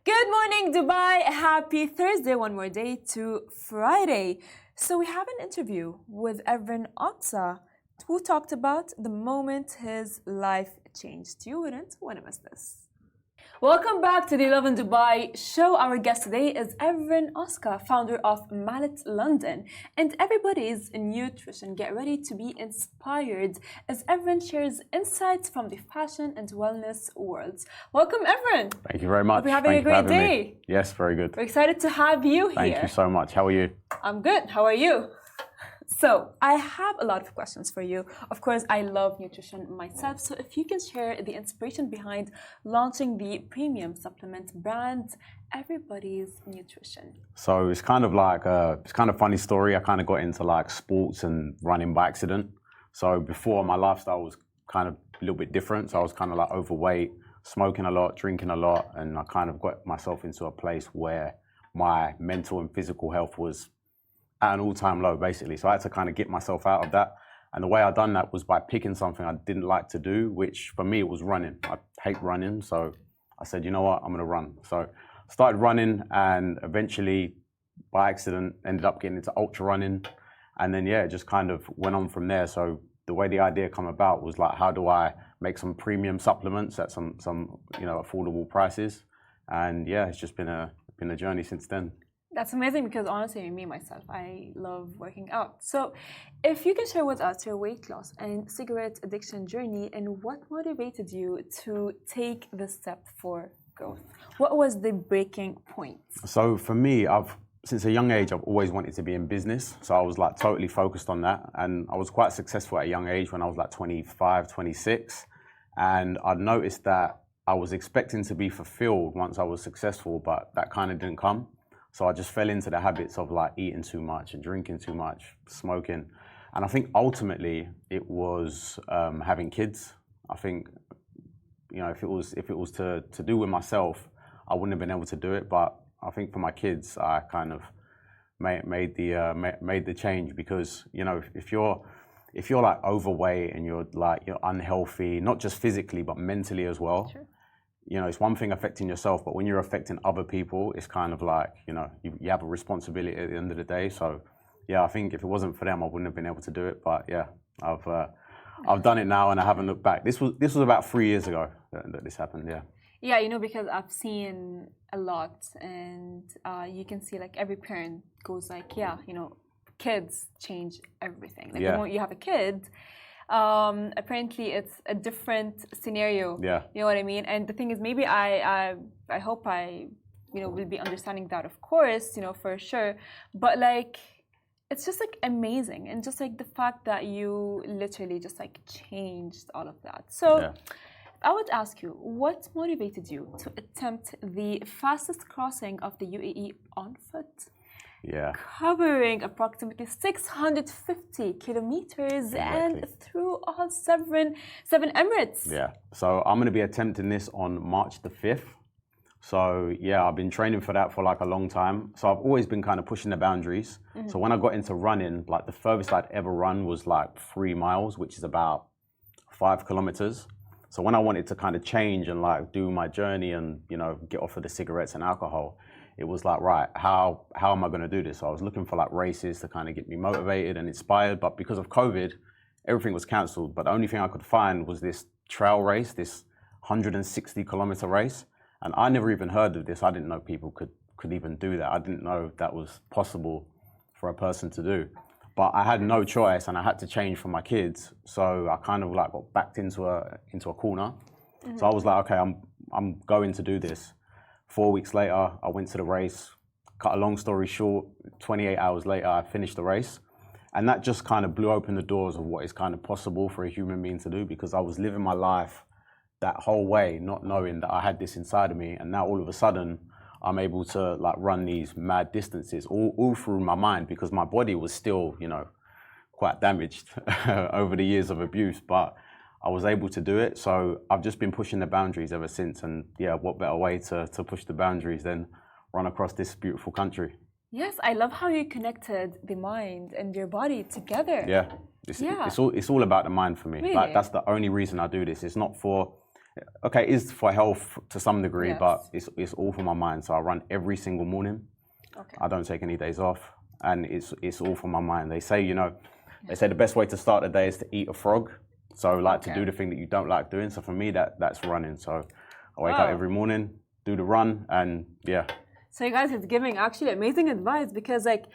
Good morning, Dubai. Happy Thursday. One more day to Friday. So we have an interview with Evren Okza, who talked about the moment his life changed. You wouldn't want to miss this. Welcome back to the Lovin Dubai show. Our guest today is Evren Ozka, founder of Mallet London, and everybody's nutrition. Get ready to be inspired as Evren shares insights from the fashion and wellness worlds. Welcome, Evren. Thank you very much. Hope you're having a great day. Yes, very good. We're excited to have you here. Thank you so much. How are you? I'm good. How are you? So, I have a lot of questions for you. Of course, I love nutrition myself. So, if you can share the inspiration behind launching the premium supplement brand, Everybody's Nutrition. So, it's kind of like it's kind of funny story. I kind of got into like sports and running by accident. So, before my lifestyle was kind of a little bit different. So, I was kind of like overweight, smoking a lot, drinking a lot. And I kind of got myself into a place where my mental and physical health was at an all-time low, basically. So I had to kind of get myself out of that. And the way I done that was by picking something I didn't like to do, which for me, it was running. I hate running. So I said, you know what, I'm going to run. So I started running and eventually by accident ended up getting into ultra running. And then, yeah, it just kind of went on from there. So the way the idea came about was like, how do I make some premium supplements at some affordable prices? And yeah, it's just been a journey since then. That's amazing because honestly, me myself, I love working out. So, if you can share with us your weight loss and cigarette addiction journey and what motivated you to take the step for growth? What was the breaking point? So, for me, since a young age, I've always wanted to be in business. So, I was like totally focused on that. And I was quite successful at a young age when I was like 25, 26. And I'd noticed that I was expecting to be fulfilled once I was successful, but that kind of didn't come. So I just fell into the habits of like eating too much and drinking too much, smoking. And I think ultimately it was having kids. I think, if it was to do with myself, I wouldn't have been able to do it. But I think for my kids, I kind of made the change because, if you're like overweight and you're unhealthy, not just physically, but mentally as well. Sure. It's one thing affecting yourself, but when you're affecting other people, it's kind of like, you have a responsibility at the end of the day. So, yeah, I think if it wasn't for them, I wouldn't have been able to do it. But yeah, I've done it now and I haven't looked back. This was about 3 years ago that this happened. Yeah. Yeah, because I've seen a lot, and you can see like every parent goes like, yeah, kids change everything. Like the moment you have a kid. Apparently it's a different scenario. Yeah. You know what I mean? And the thing is, maybe I hope I will be understanding that, of course, for sure. But like, it's just like amazing, and just like the fact that you literally just like changed all of that. So I would ask you, what motivated you to attempt the fastest crossing of the UAE on foot? Yeah. Covering approximately 650 kilometers and through all seven Emirates. Yeah. So I'm going to be attempting this on March the 5th. So yeah, I've been training for that for like a long time. So I've always been kind of pushing the boundaries. Mm-hmm. So when I got into running, like the furthest I'd ever run was like 3 miles, which is about 5 kilometers. So when I wanted to kind of change and like do my journey and, get off of the cigarettes and alcohol, it was like, right, how am I going to do this? So I was looking for like races to kind of get me motivated and inspired. But because of COVID, everything was cancelled. But the only thing I could find was this trail race, this 160 kilometer race. And I never even heard of this. I didn't know people could even do that. I didn't know that was possible for a person to do. But I had no choice and I had to change for my kids. So I kind of like got backed into a corner. Mm-hmm. So I was like, okay, I'm going to do this. 4 weeks later, I went to the race. Cut a long story short, 28 hours later, I finished the race. And that just kind of blew open the doors of what is kind of possible for a human being to do, because I was living my life that whole way, not knowing that I had this inside of me. And now all of a sudden, I'm able to like run these mad distances all through my mind, because my body was still, quite damaged over the years of abuse. But I was able to do it. So I've just been pushing the boundaries ever since. And yeah, what better way to push the boundaries than run across this beautiful country? Yes, I love how you connected the mind and your body together. Yeah, it's all about the mind for me. Really? Like, that's the only reason I do this. It's not for okay, it is for health to some degree, but Yes. it's all for my mind. So I run every single morning. Okay. I don't take any days off, and it's all for my mind. They say, they say the best way to start the day is to eat a frog. So like to Okay. do the thing that you don't like doing. So for me, that's running. So I wake up Wow. every morning, do the run, and yeah. So you guys is giving actually amazing advice because like,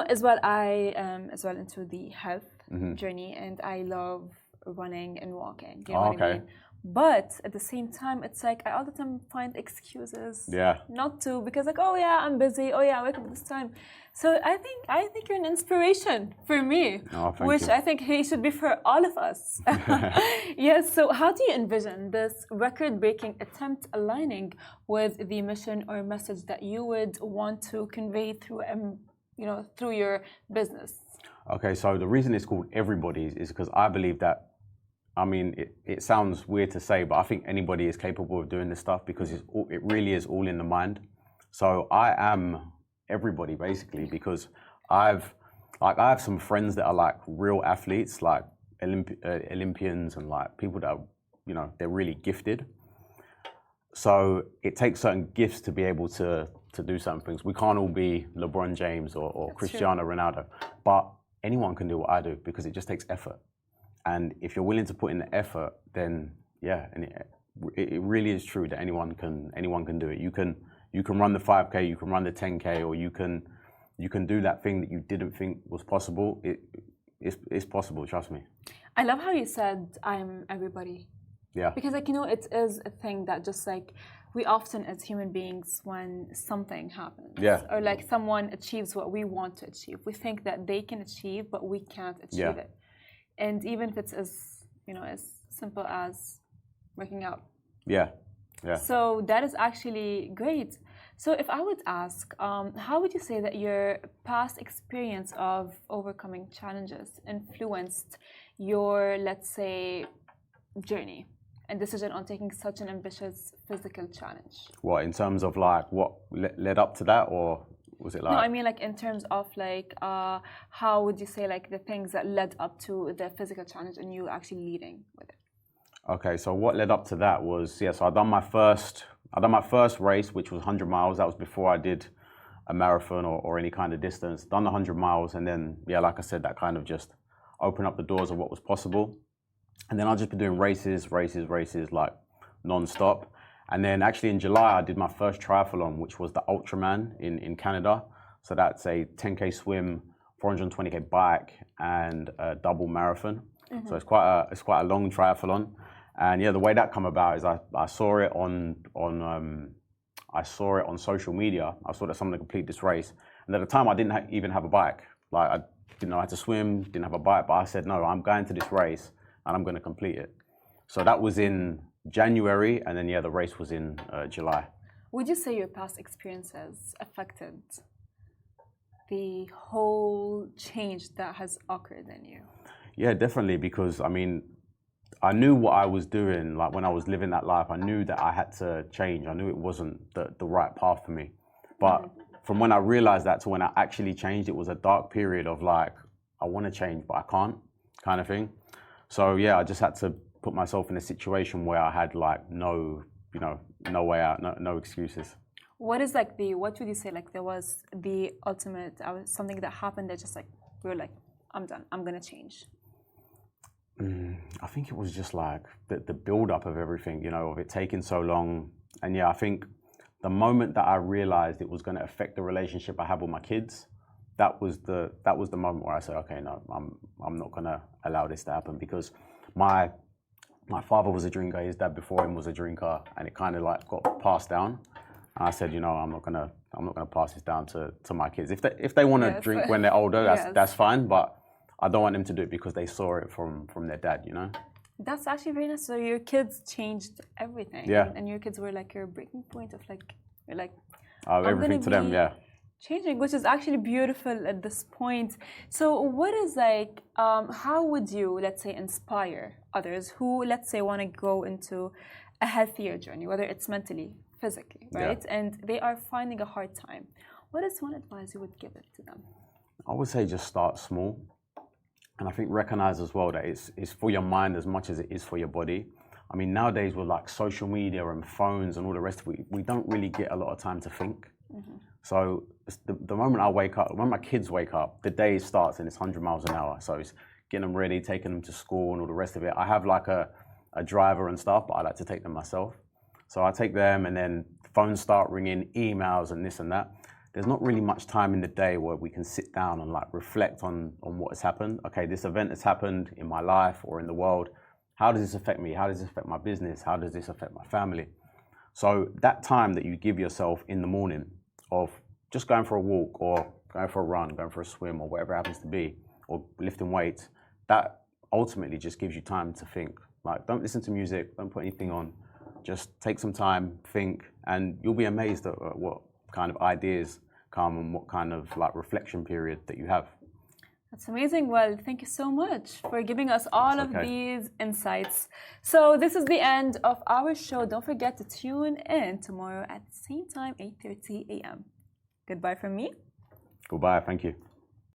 as well I am as well into the health journey and I love running and walking. You know what I Okay. mean? But at the same time, it's like I all the time find excuses Yeah. not to because like, oh yeah, I'm busy. Oh yeah, I wake up at this time. So I think you're an inspiration for me, Oh, thank which you. I think he should be for all of us. Yes. So how do you envision this record-breaking attempt aligning with the mission or message that you would want to convey through through your business? Okay, so the reason it's called Everybody's is because I believe that, I mean, it sounds weird to say, but I think anybody is capable of doing this stuff because it really is all in the mind. So I am everybody basically because I have some friends that are like real athletes, like Olympians and like people that are, they're really gifted. So it takes certain gifts to be able to do certain things. We can't all be LeBron James or Cristiano Ronaldo, but anyone can do what I do because it just takes effort. And if you're willing to put in the effort, then yeah, and it really is true that anyone can do it. You can run the 5K, you can run the 10K, or you can do that thing that you didn't think was possible. It's possible, trust me. I love how you said I'm everybody. Yeah. Because it is a thing that just like we often as human beings when something happens or like someone achieves what we want to achieve, we think that they can achieve but we can't achieve it. And even if it's as as simple as working out. Yeah. Yeah. So that is actually great. So if I would ask, how would you say that your past experience of overcoming challenges influenced your, let's say, journey and decision on taking such an ambitious physical challenge? What, in terms of like what led up to that, or was it like? No, I mean like in terms of like how would you say like the things that led up to the physical challenge and you actually leading with it? Okay, so what led up to that was so I done my first race, which was 100 miles. That was before I did a marathon or any kind of distance. Done the 100 miles, and then like I said, that kind of just opened up the doors of what was possible. And then I've just been doing races like non-stop. And then actually in July, I did my first triathlon, which was the Ultraman in Canada. So that's a 10K swim, 420K bike, and a double marathon. So it's quite a long triathlon. And the way that come about is I saw it on social media. I saw that someone had completed this race. And at the time, I didn't even have a bike. Like I didn't know how to swim, didn't have a bike, but I said, no, I'm going to this race and I'm going to complete it. So that was in January, and then the race was in July. Would you say your past experiences affected the whole change that has occurred in you? Yeah, definitely, because I mean, I knew what I was doing. Like when I was living that life, I knew that I had to change. I knew it wasn't the right path for me. But from when I realized that to when I actually changed, it was a dark period of like, I want to change, but I can't kind of thing. So I just had to put myself in a situation where I had like no way out, no excuses. What is like what would you say like there was the ultimate something that happened that just like we were like, I'm done, I'm gonna change? I think it was just like the build up of everything, of it taking so long. And I think the moment that I realized it was going to affect the relationship I have with my kids, that was the moment where I said, okay, no, I'm not going to allow this to happen, because my father was a drinker, his dad before him was a drinker, and it kind of like got passed down. And I said, I'm not gonna pass this down to my kids. If they want to drink when they're older, that's fine, but I don't want them to do it because they saw it from their dad, That's actually very nice. So your kids changed everything. Yeah. And your kids were like your breaking point of like, you're like, everything to them, changing, which is actually beautiful at this point. So what is like, how would you, let's say, inspire others who, let's say, want to go into a healthier journey, whether it's mentally, physically, right? And they are finding a hard time. What is one advice you would give it to them? I would say just start small. And I think recognize as well that it's for your mind as much as it is for your body. I mean, nowadays with like social media and phones and all the rest of it, we don't really get a lot of time to think. So the moment I wake up, when my kids wake up, the day starts and it's 100 miles an hour. So it's getting them ready, taking them to school and all the rest of it. I have like a driver and stuff, but I like to take them myself. So I take them and then phones start ringing, emails and this and that. There's not really much time in the day where we can sit down and like reflect on what has happened. Okay, this event has happened in my life or in the world. How does this affect me? How does this affect my business? How does this affect my family? So that time that you give yourself in the morning of just going for a walk or going for a run, going for a swim or whatever it happens to be, or lifting weights, that ultimately just gives you time to think. Like, don't listen to music, don't put anything on. Just take some time, think, and you'll be amazed at what kind of ideas come and what kind of like reflection period that you have. That's amazing. Well, thank you so much for giving us all of these insights. So this is the end of our show. Don't forget to tune in tomorrow at the same time, 8:30 a.m. Goodbye from me. Goodbye. Thank you.